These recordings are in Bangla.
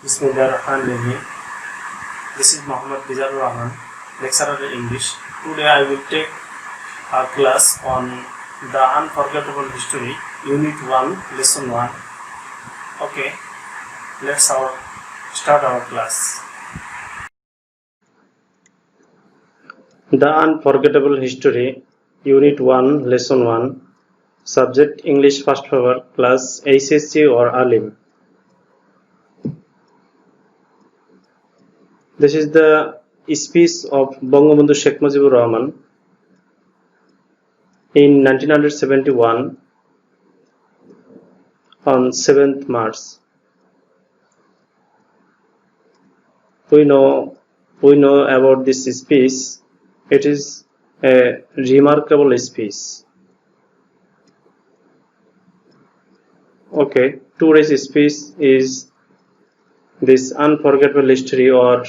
Bismillahirrahmanirrahim. This is Muhammad Bizarur Rahman, lecturer in English. Today I will take a class on the unforgettable history, Unit 1, Lesson 1. Okay, let's start our class. The unforgettable history, Unit 1, Lesson 1. Subject English first paper, class HSC or Alim. This is the speech of Bangabandhu Sheikh Mujibur Rahman in 1971 on 7th March. We know about this speech. It is a remarkable speech. Okay, today's speech is this unforgettable history or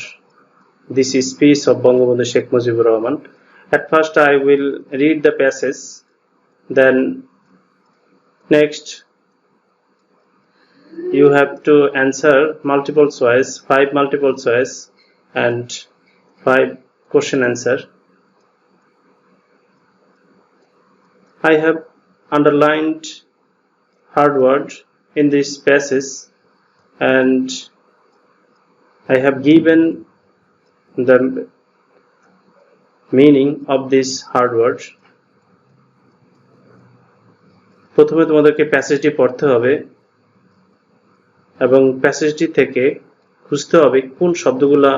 this speech of Bangabandhu Sheikh Mujibur Rahman. At first I will read the passage, then next you have to answer multiple choice, 5 multiple choice and 5 question answer. I have underlined hard word in this passage and I have given the meaning of this hard word. প্রথমে তোমাদেরকে প্যাসেজটি পড়তে হবে এবং প্যাসেজটি থেকে খুঁজতে হবে কোন শব্দগুলো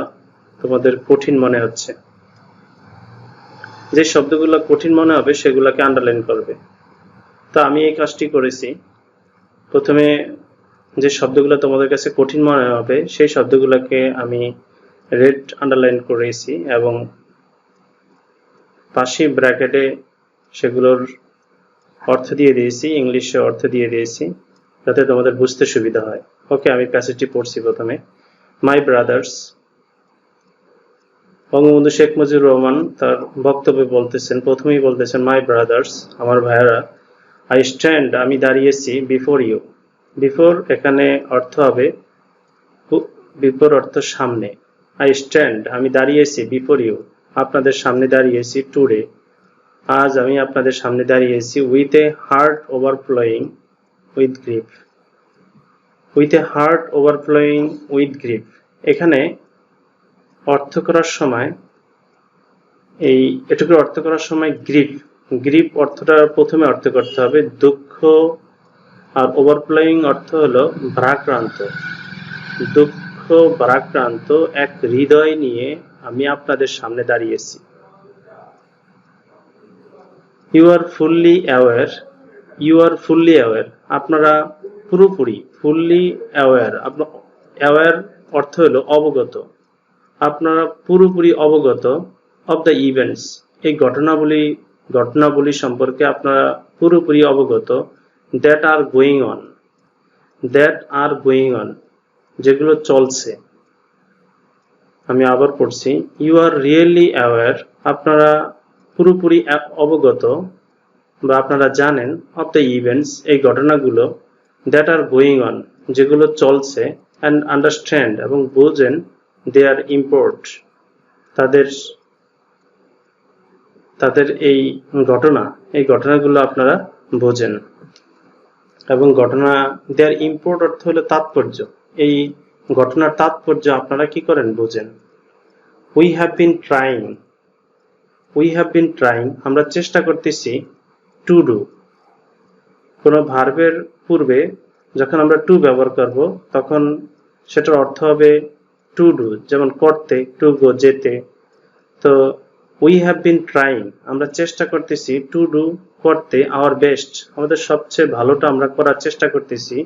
তোমাদের কঠিন মনে হচ্ছে। যে শব্দগুলো কঠিন মনে হবে সেগুলোকে আন্ডারলাইন করবে। তো আমি এই কাজটি করেছি। প্রথমে যে শব্দগুলো তোমাদের কাছে কঠিন মনে হবে সেই শব্দগুলোকে আমি রেড আন্ডারলাইন করেছি এবং পাশে ব্র্যাকেটে সেগুলোর অর্থ দিয়ে দিয়েছি, ইংলিশে অর্থ দিয়ে দিয়েছি যাতে তোমাদের বুঝতে সুবিধা হয়। ওকে, আমি প্যাসেজটি পড়ছি প্রথমে। মাই ব্রাদার্স, বঙ্গবন্ধু শেখ মুজিবুর রহমান তার বক্তব্যে বলতেছেন, প্রথমেই বলতেছেন মাই ব্রাদার্স, আমার ভাইয়েরা, আই স্ট্যান্ড, আমি দাঁড়িয়েছি, বিফোর ইউ। বিফোর এখানে অর্থ হবে, বিফোর অর্থ সামনে। আই স্ট্যান্ড, আমি দাঁড়িয়েছি, বিফোর ইউ, আপনাদের সামনে দাঁড়িয়েছি, টুডে, আজ আমি আপনাদের সামনে দাঁড়িয়েছি, with a heart overflowing with grief. With a heart overflowing with grief, এখানে অর্থ করার সময় এটুকু অর্থ করার সময় গ্রিফ, গ্রিফ অর্থটা প্রথমে অর্থ করতে হবে দুঃখ, আর ওভারফ্লোয়িং অর্থ হলো ভারাক্রান্ত। দুঃখ ভারাক্রান্ত এক হৃদয় নিয়ে আমি আপনাদের সামনে দাঁড়িয়েছি। You are fully aware, you are fully aware, আপনারা পুরোপুরি, ফুললি অ্যাওয়ার, অ্যাওয়ার অর্থ হলো অবগত, আপনারা পুরোপুরি অবগত অব দ্য ইভেন্টস, এই ঘটনাবলী সম্পর্কে আপনারা পুরোপুরি অবগত, that are going on, that are going on, যেগুলো চলছে। আমি আবার পড়ছি, ইউ আর রিয়েলি অ্যাওয়ার, আপনারা পুরোপুরি অবগত বা আপনারা জানেন, অব দ্য ইভেন্টস, এই ঘটনাগুলো, দ্যাট আর গোয়িং অন, যেগুলো চলছে, অ্যান্ড আন্ডারস্ট্যান্ড, এবং বোঝেন, দে আর ইম্পোর্ট, তাদের এই ঘটনাগুলো আপনারা বোঝেন এবং দে আর ইম্পোর্ট অর্থ হলো তাৎপর্য, এই ঘটনার তাৎপর্য আপনারা কি করেন, বোঝেন। We have been trying, we have been trying, আমরা চেষ্টা করতেছি, টু ডু, কোনো ভার্বের পূর্বে যখন আমরা টু ব্যবহার করব তখন সেটার অর্থ হবে টু ডু, যেমন করতে, টু গো, যেতে। তো উই হ্যাভ বিন ট্রাইং, আমরা চেষ্টা করতেছি, টু ডু, করতে, আওয়ার বেস্ট, আমাদের সবচেয়ে ভালোটা আমরা করার চেষ্টা করতেছি,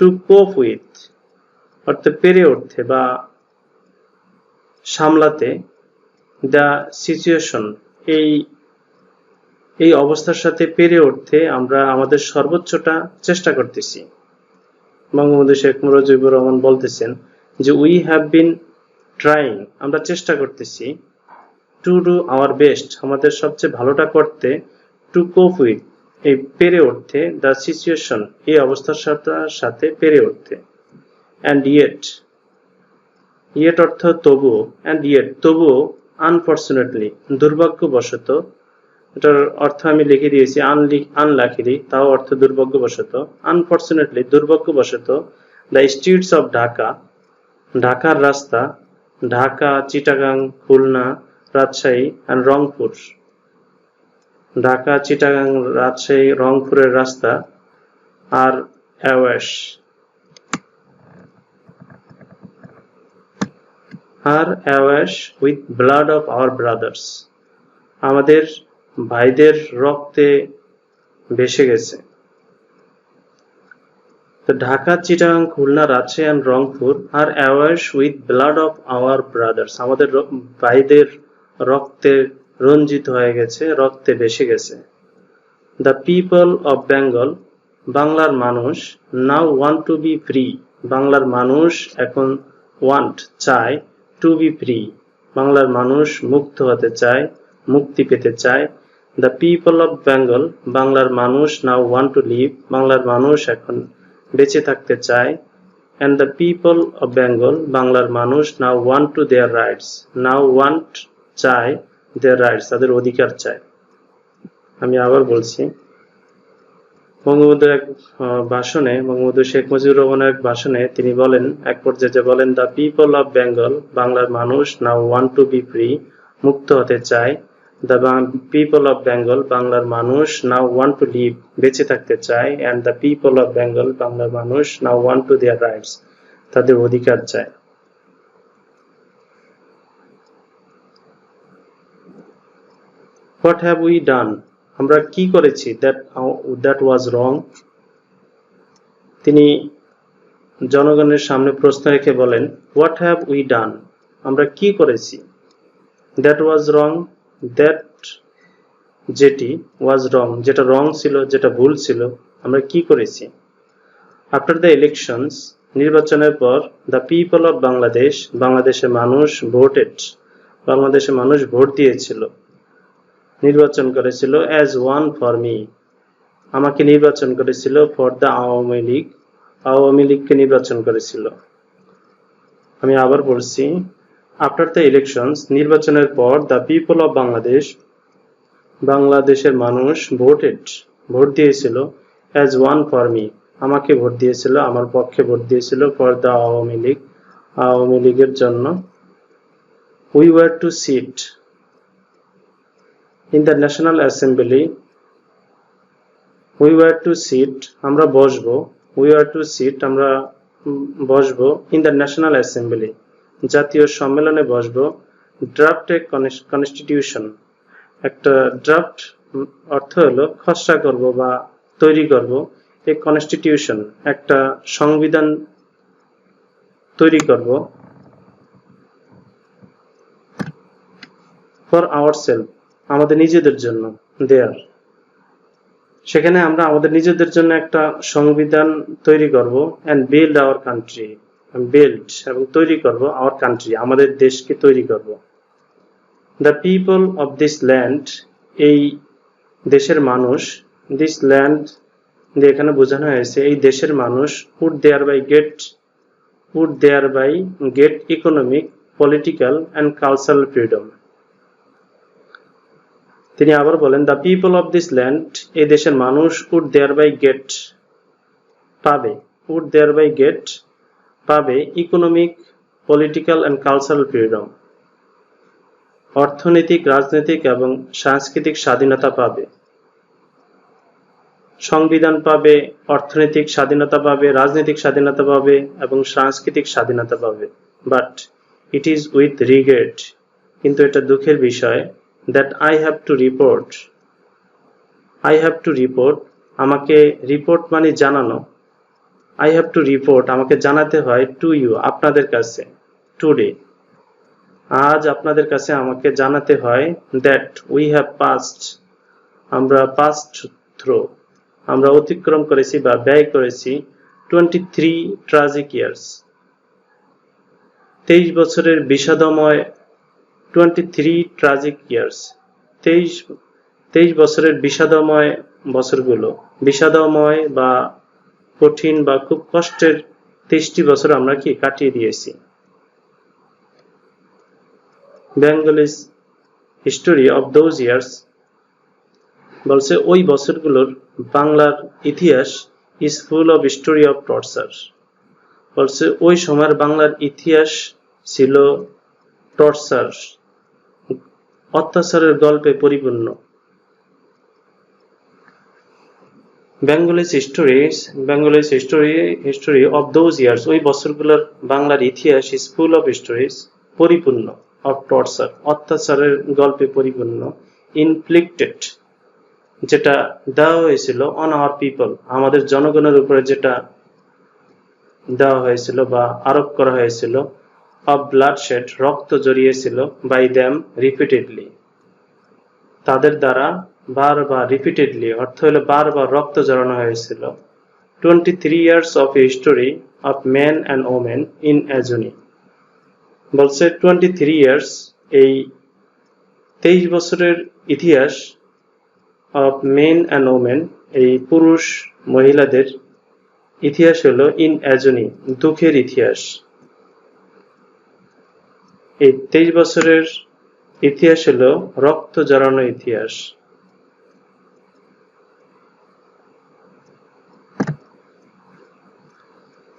টু কোপ উইথ অর্থাৎ পেরে উঠতে বা সামলাতে, দ্য সিচুয়েশন, এই অবস্থার সাথে পেরে উঠতে আমরা আমাদের সর্বোচ্চটা চেষ্টা করতেছি। বঙ্গবন্ধু শেখ মুজিবুর রহমান বলতেছেন যে উই হ্যাভ বিন ট্রাইং, আমরা চেষ্টা করতেছি, টু ডু আওয়ার বেস্ট, আমাদের সবচেয়ে ভালোটা করতে, টু কোপ উইথ, এই পেরে উঠতে, দ্য সিচুয়েশন, এই অবস্থার সাথে পেরে উঠতে, অ্যান্ড ইয়েট, ইয়েট অর্থ তবুও, অ্যান্ড ইয়েট তবুও, আনফরচুনেটলি দুর্ভাগ্যবশত, এটার অর্থ আমি লিখে দিয়েছি আনলাকিলি, তাও অর্থ দুর্ভাগ্যবশত, আনফরচুনেটলি দুর্ভাগ্যবশত, দ্য স্ট্রিটস অফ ঢাকা, ঢাকার রাস্তা, ঢাকা, চিটাগাং, খুলনা, রাজশাহী অ্যান্ড রংপুর, ঢাকা, চিটাগাং, রাজশাহী, রংপুরের রাস্তা আর awash with blood of our brothers, আমাদের ভাইদের রক্তে ভেসে গেছে। তো ঢাকা, চিটাগাং, খুলনা, রাজশাহী অ্যান্ড রংপুর আর awash with blood of our brothers, আমাদের ভাইদের রক্তে রঞ্জিত হয়ে গেছে, রক্তে ভেসে গেছে। দ্য পিপল অফ বেঙ্গল, বাংলার মানুষ, now want to be free, বাংলার মানুষ এখন ওয়ান্ট চায়, টু বি ফ্রি, বাংলার মানুষ মুক্ত হতে চায়, মুক্তি পেতে চায়। দ্য পিপল অফ বেঙ্গল, বাংলার মানুষ, নাও ওয়ান্ট টু লিভ, বাংলার মানুষ এখন বেঁচে থাকতে চায়। And the people of Bengal, বাংলার মানুষ, now want to their rights, now want চায়, দেয়ার রাইটস তাদের অধিকার চায়। আমি আবার বলছি, বঙ্গবন্ধুর এক ভাষণে, বঙ্গবন্ধু শেখ মুজিবুর রহমানের এক ভাষণে তিনি বলেন, এক পর্যায়ে বলেন, দ্য পিপল অফ বেঙ্গল, বাংলার মানুষ, now want to be free, মুক্ত হতে চায়। দ্য পিপল অফ বেঙ্গল, বাংলার মানুষ, নাও ওয়ান্ট টু লিভ, বেঁচে থাকতে চায়। And the people of Bengal, বাংলার মানুষ, now want to their rights, তাদের অধিকার চায়। হোয়াট হ্যাভ উই ডান, আমরা কি করেছি, দ্যাট ওয়াজ রং, তিনি জনগণের সামনে প্রশ্ন রেখে বলেন, হোয়াট হ্যাভ উই ডান, আমরা কি করেছি, দ্যাট ওয়াজ রং, দ্যাট যেটি, ওয়াজ রং যেটা রং ছিল, যেটা ভুল ছিল, আমরা কি করেছি। আফটার দ্য ইলেকশনস, নির্বাচনের পর, দ্য পিপল অফ বাংলাদেশ, বাংলাদেশের মানুষ ভোটেড, বাংলাদেশের মানুষ ভোট দিয়েছিল, নির্বাচন করেছিল, অ্যাজ ওয়ান ফর মি, আমাকে নির্বাচন করেছিল, ফর দ্য আওয়ামী লীগ, আওয়ামী লীগকে নির্বাচন করেছিল। আমি আবার বলছি, আফটার দ্য ইলেকশনস, নির্বাচনের পর, দ্য পিপল অফ বাংলাদেশ, বাংলাদেশের মানুষ ভোটেড, ভোট দিয়েছিল, অ্যাজ ওয়ান ফর মি, আমাকে ভোট দিয়েছিল, আমার পক্ষে ভোট দিয়েছিল, ফর দ্য আওয়ামী লীগ, আওয়ামী লীগের জন্য। We were to sit in the national assembly, we were to sit, আমরা বসবো, উই ওয়ার টু সিট, আমরা বসবো, ইন দ্য ন্যাশনাল অ্যাসেম্বলি, জাতীয় সম্মেলনে বসবো, ড্রাফট এ কনস্টিটিউশন, একটা ড্রাফট অর্থ হলো খসড়া করব বা তৈরি করব, এ কনস্টিটিউশন একটা সংবিধান তৈরি করব, ফর আওয়ারসেলফ, আমাদের নিজেদের জন্য, দেয়ার, সেখানে আমরা আমাদের নিজেদের জন্য একটা সংবিধান তৈরি করব, and build our country, build এবং তৈরি করব, আওয়ার কান্ট্রি, আমাদের দেশকে তৈরি করব। The people of this land, এই দেশের মানুষ, দিস ল্যান্ড দিয়ে এখানে বোঝানো হয়েছে এই দেশের মানুষ, would thereby get economic, political and cultural freedom. তিনি আবার বলেন, the people of this land, এই দেশের মানুষ, উড দেয়ার বাই গেট, পাবে, উড দেয়ার বাই গেট, পাবে, economic, political and cultural freedom, অর্থনৈতিক, রাজনৈতিক এবং সাংস্কৃতিক স্বাধীনতা পাবে। সংবিধান পাবে, অর্থনৈতিক স্বাধীনতা পাবে, রাজনৈতিক স্বাধীনতা পাবে এবং সাংস্কৃতিক স্বাধীনতা পাবে। But it is with regret, কিন্তু এটা দুঃখের বিষয়, that I have to report, আমাকে রিপোর্ট মানে জানানো, আই হ্যাভ টু রিপোর্ট, আমাকে জানাতে হয়, টু ইউ, আপনাদের কাছে, টুডে, আজ আপনাদের কাছে আমাকে জানাতে হয়, দ্যাট উই হ্যাভ পাসড, আমরা পাসড থ্রু, আমরা অতিক্রম করেছি বা ব্যয় করেছি, 23 ট্রাজিক ইয়ার্স, 23 বছরের বিষাদময়, 23 ট্রাজিক ইয়ার্স, 23 বছরের বিষাদময় বছরগুলো, বিষাদময় বা কঠিন বা খুব কষ্টের 23টি বছর আমরা কি কাটিয়ে দিয়েছি। Bengal's history of those years বলছে ওই বছরগুলোর বাংলার ইতিহাস is full of story of torture বলছে ওই সময়ের বাংলার ইতিহাস ছিল টর্চার অত্যাচারের গল্পে পরিপূর্ণ Bengal's history of those years ওই বছরগুলোর বাংলার ইতিহাস is full of stories পরিপূর্ণ of torture অত্যাচারের গল্পে পরিপূর্ণ inflicted যেটা দেওয়া হয়েছিল on our people আমাদের জনগণের উপরে যেটা দেওয়া হয়েছিল বা আরোপ করা হয়েছিল of bloodshed রক্ত জড়িয়েছিল by them repeatedly তাদের দ্বারা বারবার repeatedly অর্থ হলো বারবার রক্ত ঝরানো হয়েছিল 23 years of history of men and women in Ajuni বলছে 23 years এই 23 বছরের ইতিহাস of men and women এই পুরুষ মহিলাদের ইতিহাস হলো in Ajuni দুঃখের ইতিহাস এই 23 বছরের ইতিহাস হলো রক্ত ঝরানো ইতিহাস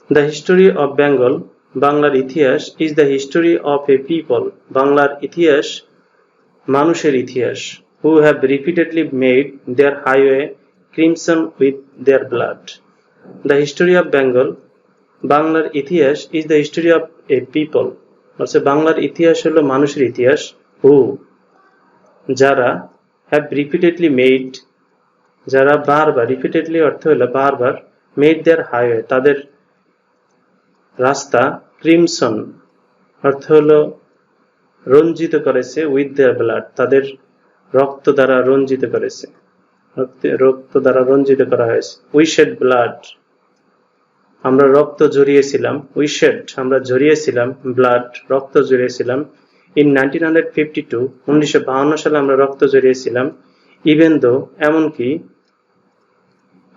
The history of Bengal বাংলার ইতিহাস is the history of a people বাংলার ইতিহাস মানুষের ইতিহাস who have repeatedly made their highway crimson with their blood The history of Bengal বাংলার ইতিহাস is the history of a people বলছে বাংলার ইতিহাস হলো মানুষের ইতিহাস who যারা have repeatedly made যারা বারবার repeatedly অর্থ হলো বারবার made their highway তাদের রাস্তা ক্রিমসন অর্থ হলো রঞ্জিত করেছে with their blood তাদের রক্ত দ্বারা রঞ্জিত করেছে রক্ত দ্বারা রঞ্জিত করা হয়েছে we shed blood আমরা রক্ত ঝরিয়েছিলাম we shed আমরা ঝরিয়েছিলাম blood রক্ত ঝরিয়েছিলাম in 1952 সালে আমরা রক্ত ঝরিয়েছিলাম even though এমনকি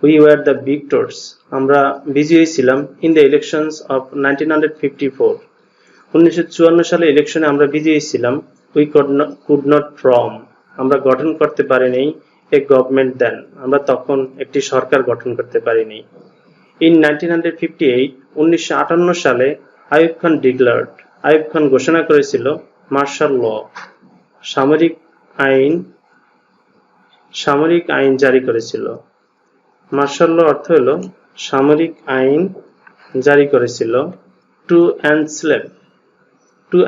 we were the victors আমরা বিজয়ী ছিলাম in the elections of 1954 1954 সালে ইলেকশনে আমরা বিজয়ী ছিলাম we could not form আমরা গঠন করতে পারিনি a government then আমরা তখন একটি সরকার গঠন করতে পারিনি in 1958 সালে আইয়ুব খান ঘোষণা করেছিল মার্শাল ল সামরিক আইন জারি করেছিল মার্শাল ল অর্থ হলো সামরিক আইন জারি করেছিল টু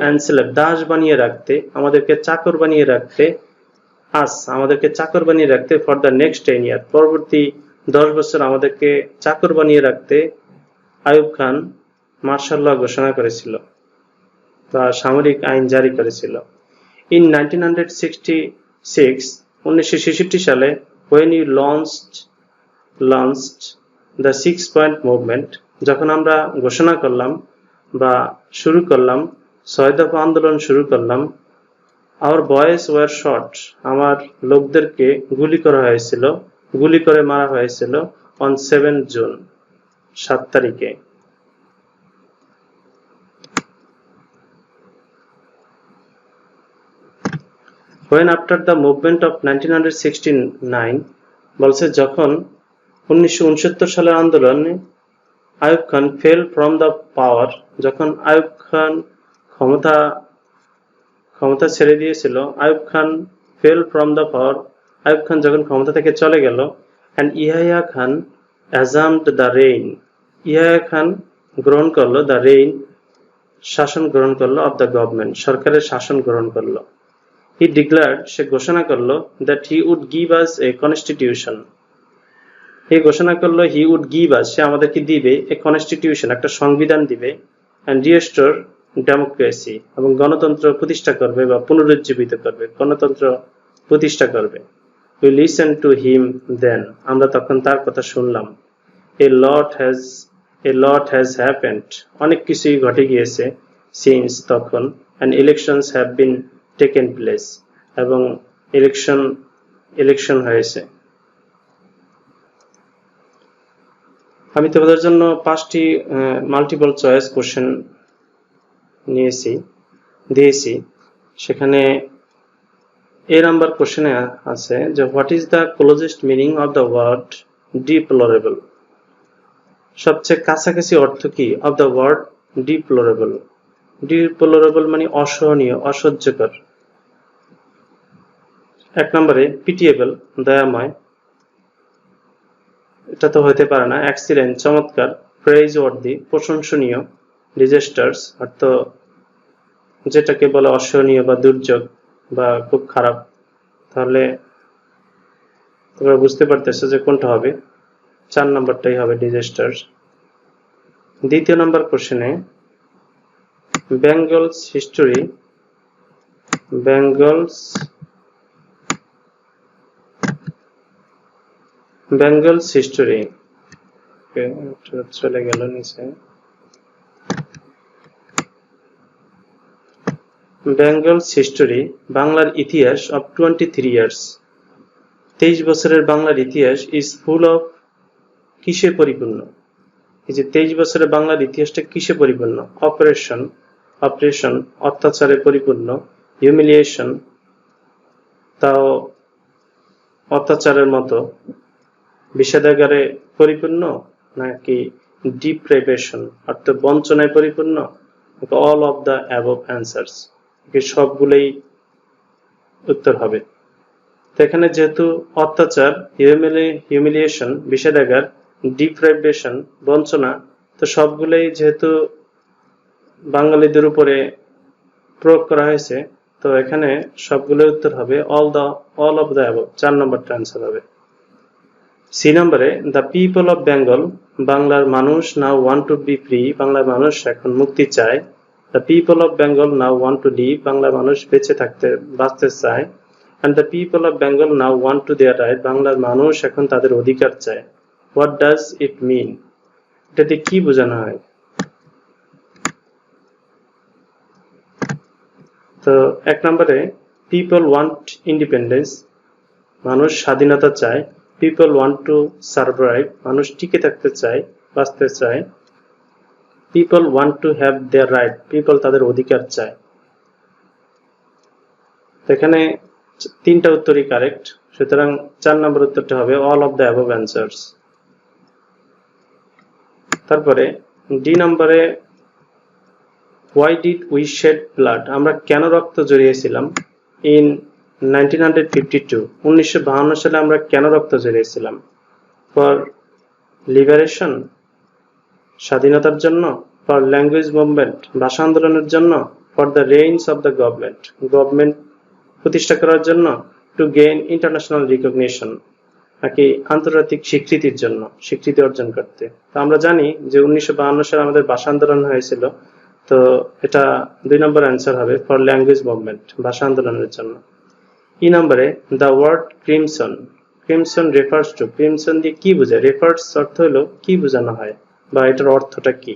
এনস্লেভ দাস বানিয়ে রাখতে আমাদেরকে চাকর বানিয়ে রাখতে ফর দ্য নেক্সট 10 ইয়ার পরবর্তী 10 বছর আমাদেরকে চাকর বানিয়ে রাখতে আইয়ুব খান মার্শাল ল ঘোষণা করেছিল বা সামরিক আইন জারি করেছিল in 1966 সালে when he launched the 6 point movement যখন আমরা ঘোষণা করলাম বা শুরু করলাম 6 দফা আন্দোলন শুরু করলাম our boys were shot আমার লোকদেরকে গুলি করে মারা হয়েছিল on 7 জুন 7 তারিখে when after the movement of 1969 বলছে যখন 1969 সালের আন্দোলনে Ayub Khan fell from the power যখন আইয়ুব খান ক্ষমতা ছেড়ে দিয়েছিল Ayub Khan fell from the power Ayub Khan যখন ক্ষমতা থেকে চলে গেল and Yahya Khan assumed the reign Yahya Khan গ্রহণ করলো the reign শাসন গ্রহণ করলো of the government সরকারের শাসন গ্রহণ করলো he declared সে ঘোষণা করলো that he would give us a constitution he ঘোষণা করলো he would give us সে আমাদেরকে দিবে a constitution একটা সংবিধান দিবে and restore democracy এবং গণতন্ত্র প্রতিষ্ঠা করবে বা পুনরুজ্জীবিত করবে গণতন্ত্র প্রতিষ্ঠা করবে we listened to him then আমরা তখন তার কথা শুনলাম a lot has happened অনেক কিছুই ঘটে গিয়েছে since তখন and elections have been taken place এবং ইলেকশন হয়েছে আমি তোমাদের জন্য 5টি মাল্টিপল চয়েস কোশ্চেন দিয়েছি সেখানে এ নাম্বার কোশ্চেনে আছে যে what is the closest meaning of the word deplorable, সবচেয়ে কাছাকাছি অর্থ কি of the word deplorable. Deplorable মানে অসহনীয়, অসহ্যকর। এক নম্বরে পিটিএবল, দয়াময়, এটা তো হতে পারে না। এক্সিলেন্ট, চমৎকার। প্রেইজ ওয়ার্দি, প্রশংসনীয়। ডিজাস্টার্স অর্থ যেটাকে বলে অসহনীয় বা দুর্যোগ বা খুব খারাপ। তাহলে তোমরা বুঝতে পারতেছো যে কোনটা হবে, 4 নম্বরটাই হবে ডিজাস্টার্স। দ্বিতীয় নম্বর কোশ্চেনে বেঙ্গলস হিস্টোরি, বেঙ্গলস হিস্টোরি চলে গেল নিচে। বেঙ্গলস হিস্টোরি, বাংলার ইতিহাস অফ 23 ইয়ার্স, 23 বছরের বাংলার ইতিহাস ইজ ফুল অফ, কিসে পরিপূর্ণ? এই যে 23 বছরের বাংলার ইতিহাসটা কিসে পরিপূর্ণ? অপারেশন, অত্যাচারে পরিপূর্ণ। হিউমিলিয়েশন, তাও অত্যাচারের মতো। বিষাদাগারে পরিপূর্ণ, নাকি ডিপ্রাইভেশন অর্থ বঞ্চনায় পরিপূর্ণ? All of the above answers, সবগুলোই উত্তর হবে। তো এখানে যেহেতু অত্যাচার, হিউমিলিয়েশন, বিষাদাগার, ডিপ্রাইভেশন, বঞ্চনা, তো সবগুলোই যেহেতু বাঙালিদের উপরে প্রয়োগ করা হয়েছে, তো এখানে সবগুলোর উত্তর হবে অল অফ দ্য অ্যাবভ, 4 নম্বরটা অ্যান্সার হবে। সি নম্বরে দ্য পিপল অফ বেঙ্গল, বাংলার মানুষ now want to be free, বাংলার মানুষ এখন মুক্তি চায়। The people of Bengal now want to live, বাংলার মানুষ বেঁচে থাকতে, বাঁচতে চায়। And the people of Bengal now want to their right, বাংলার মানুষ এখন তাদের অধিকার চায়। হোয়াট ডাজ ইট মিন, এটাতে কি বোঝানো হয়? তো এক নম্বরে পিপল ওয়ান্ট ইন্ডিপেন্ডেন্স, মানুষ স্বাধীনতা চায়। পিপল ওয়ান্ট টু সার্ভাইভ, মানুষ টিকে থাকতে চায়, বাঁচতে চায়। People want to have their right, people তাদের অধিকার চায়। এখানে 3টা উত্তরই কারেক্ট, সুতরাং 4 নম্বর উত্তরটা হবে all of the above answers. তারপরে ডি নম্বরে why did we shed blood, আমরা কেন রক্ত জড়িয়েছিলাম? ইন 1952, 1952 সালে আমরা কেন রক্ত জড়িয়েছিলাম? ফর লিবারেশন, স্বাধীনতার জন্য। ফর ল্যাঙ্গুয়েজ মুভমেন্ট, ভাষা আন্দোলনের জন্য। For the rains of the government প্রতিষ্ঠা করার জন্য। টু গেইন ইন্টারন্যাশনাল রিকগনিশন, নাকি আন্তর্জাতিক স্বীকৃতির জন্য, স্বীকৃতি অর্জন করতে। তো আমরা জানি যে 1952 সালে আমাদের ভাষা আন্দোলন হয়েছিল, তো এটা 2 নম্বর অ্যান্সার হবে ফর ল্যাঙ্গুয়েজ মুভমেন্ট, ভাষা আন্দোলনের জন্য। ই নম্বরে the word crimson, crimson refers to, crimson দিয়ে কি বোঝায়? রেফার্স অর্থ হলো কি বোঝানো হয় বা এটার অর্থটা কি?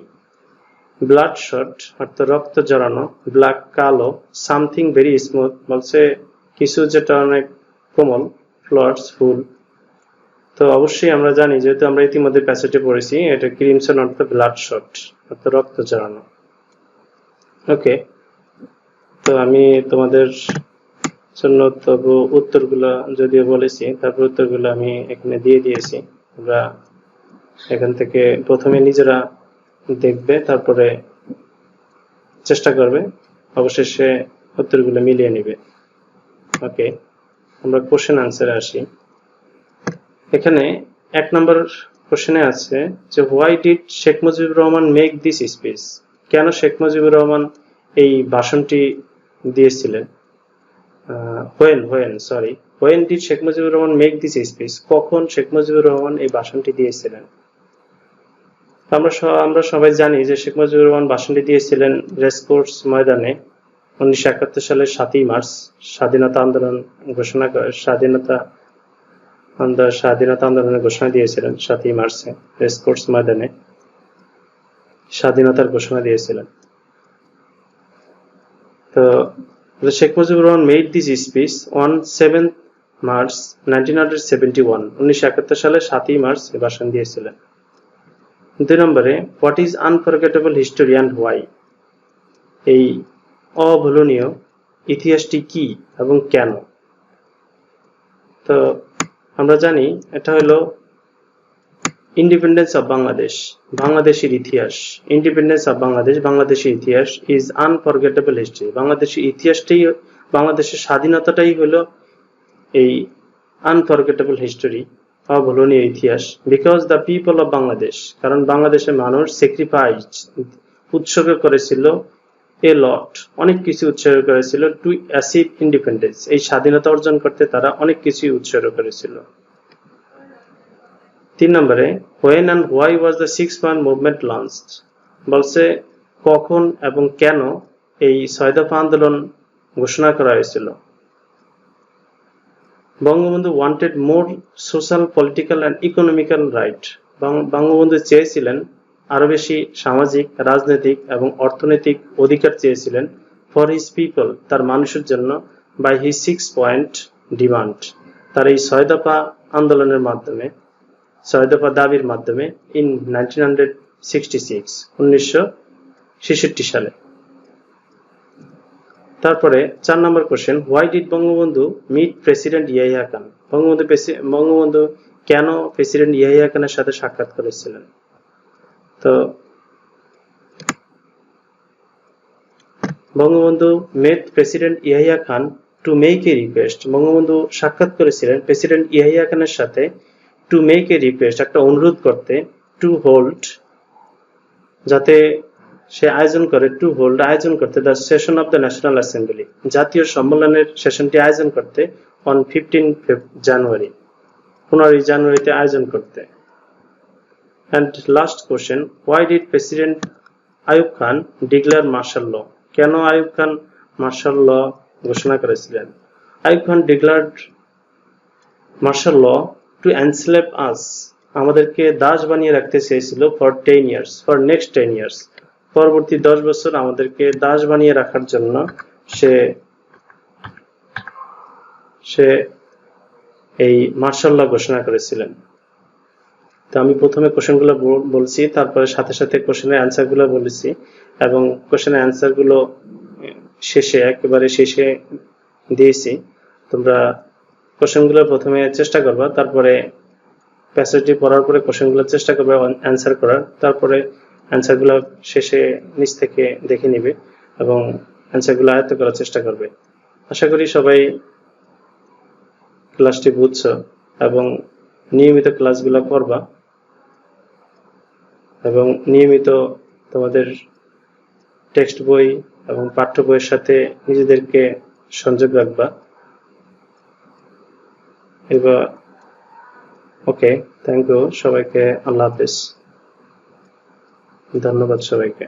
ব্লাড শট অর্থ রক্ত জড়ানো। ব্ল্যাক কালো। সামথিং ভেরি স্মুথ বলছে কিছু যেটা অনেক কোমল। ফ্লাওয়ার্স ফুল। তো অবশ্যই আমরা জানি, যেহেতু আমরা ইতিমধ্যে প্যাসেজে পড়েছি, এটা ক্রিমসন অর্থ ব্লাড শট অর্থ রক্ত জড়ানো। ওকে, তো আমি তোমাদের জন্য তবু উত্তরগুলো যদিও বলেছি, তারপর উত্তরগুলো আমি এখানে দিয়ে দিয়েছি। তোমরা এখান থেকে প্রথমে নিজেরা দেখবে, তারপরে চেষ্টা করবে, অবশেষে উত্তরগুলো মিলিয়ে নিবে। ওকে, আমরা কোশ্চেন আনসারে আসি। এখানে 1 নম্বর কোশ্চেনে আছে যে why did Sheikh Mujibur Rahman make this speech, কেন শেখ মুজিবুর রহমান এই ভাষণটি দিয়েছিলেন? When did Sheikh Mujibur Rahman make this speech, কখন শেখ মুজিবুর রহমান এই ভাষণটি দিয়েছিলেন? আমরা সবাই জানি যে শেখ মুজিবুর রহমান ভাষণটি দিয়েছিলেন রেসকোর্স ময়দানে 1971 সালের 7ই মার্চ। স্বাধীনতা আন্দোলন ঘোষণা করে, স্বাধীনতা আন্দোলনের ঘোষণা দিয়েছিলেন 7ই মার্চে রেসকোর্স ময়দানে স্বাধীনতার ঘোষণা দিয়েছিলেন। তো Sheikh Mujibur Rahman made this speech on 7th March 1971, 1971 সালে 7ই মার্চ ভাষণ দিয়েছিলেন। 2 নম্বরে what is unforgettable history and why, এই অভুলনীয় ইতিহাসটি কি এবং কেন? তো আমরা জানি এটা হলো ইন্ডিপেন্ডেন্স অফ বাংলাদেশ, বাংলাদেশের ইতিহাস। ইন্ডিপেন্ডেন্স অফ বাংলাদেশ, বাংলাদেশের ইতিহাস ইজ আনফরগেটেবল হিস্ট্রি। বাংলাদেশের ইতিহাসটাই, বাংলাদেশের স্বাধীনতাটাই হলো এই আনফরগেটেবল হিস্টোরি, অভুলনীয় ইতিহাস। Because the people of Bangladesh, কারণ বাংলাদেশের মানুষ স্যাক্রিফাইস, উৎসর্গ করেছিল এ লট, অনেক কিছু উৎসর্গ করেছিল টু অ্যাচিভ ইন্ডিপেন্ডেন্স, এই স্বাধীনতা অর্জন করতে তারা অনেক কিছুই উৎসর্গ করেছিল। 3 নম্বরে, when and why was the 6 point movement launched? বলছে কখন এবং কেন এই 6 দফা আন্দোলন ঘোষণা করা হয়েছিল। Bangabandhu wanted more social, political and economical right. Bangabandhu চেয়েছিলেন আরো বেশি সামাজিক, রাজনৈতিক এবং অর্থনৈতিক অধিকার চেয়েছিলেন ফর হিজ পিপল, তার মানুষের জন্য, বাই হিজ 6 পয়েন্ট ডিমান্ড, তার এই 6 দফা আন্দোলনের মাধ্যমে, 6 দফা দাবির মাধ্যমে ইন 1966 সালে। তারপরে 4 number question, why did Bangabandhu meet president Yahya Khan? Bangabandhu কেন প্রেসিডেন্ট ইয়াহিয়া খানের সাথে সাক্ষাৎ করেছিলেন? তো Bangabandhu met president Yahya Khan to make a request. Bangabandhu সাক্ষাৎ করেছিলেন প্রেসিডেন্ট ইয়াহিয়া খানের সাথে টু মেক এ রিকোয়েস্ট, একটা অনুরোধ করতে, টু হোল্ড, যাতে সে আয়োজন করে, টু হোল্ড আয়োজন করতে, the session of the national assembly, জাতীয় সম্মেলনের সেশনটি আয়োজন করতে, অন 15 জানুয়ারি, 15 জানুয়ারিতে আয়োজন করতে। And last question, why did President Ayub Khan declare martial law? কেন আইয়ুব খান মার্শাল ল ঘোষণা করেছিলেন? Ayub Khan declared martial law to enslave us, আমাদেরকে দাস বানিয়ে রাখতে চেয়েছিল for 10 years, for next 10 years, পরবর্তী 10 বছর আমাদেরকে দাস বানিয়ে রাখার জন্য সে এই মার্শাল ল ঘোষণা করেছিলেন। তো আমি প্রথমে কোশ্চেনগুলো বলছি, তারপরে সাথে সাথে কোশ্চেনের অ্যান্সারগুলো বলেছি, এবং কোশ্চেনের অ্যান্সারগুলো একেবারে শেষে দিয়েছি। তোমরা কোশ্চেনগুলো প্রথমে চেষ্টা করবা, তারপরে প্যাসেজটি পড়ার পরে কোশ্চেনগুলো চেষ্টা করবে অ্যান্সার করার, তারপরে অ্যান্সারগুলো শেষে নিচ থেকে দেখে নিবে এবং অ্যান্সারগুলো আয়ত্ত করার চেষ্টা করবে। আশা করি সবাই ক্লাসটি বুঝছো এবং নিয়মিত ক্লাসগুলো করবা এবং নিয়মিত তোমাদের টেক্সট বই এবং পাঠ্য বইয়ের সাথে নিজেদেরকে সংযোগ রাখবা। এবার ওকে, থ্যাংক ইউ সবাইকে, আল্লাহ হাফেজ, ধন্যবাদ সবাইকে।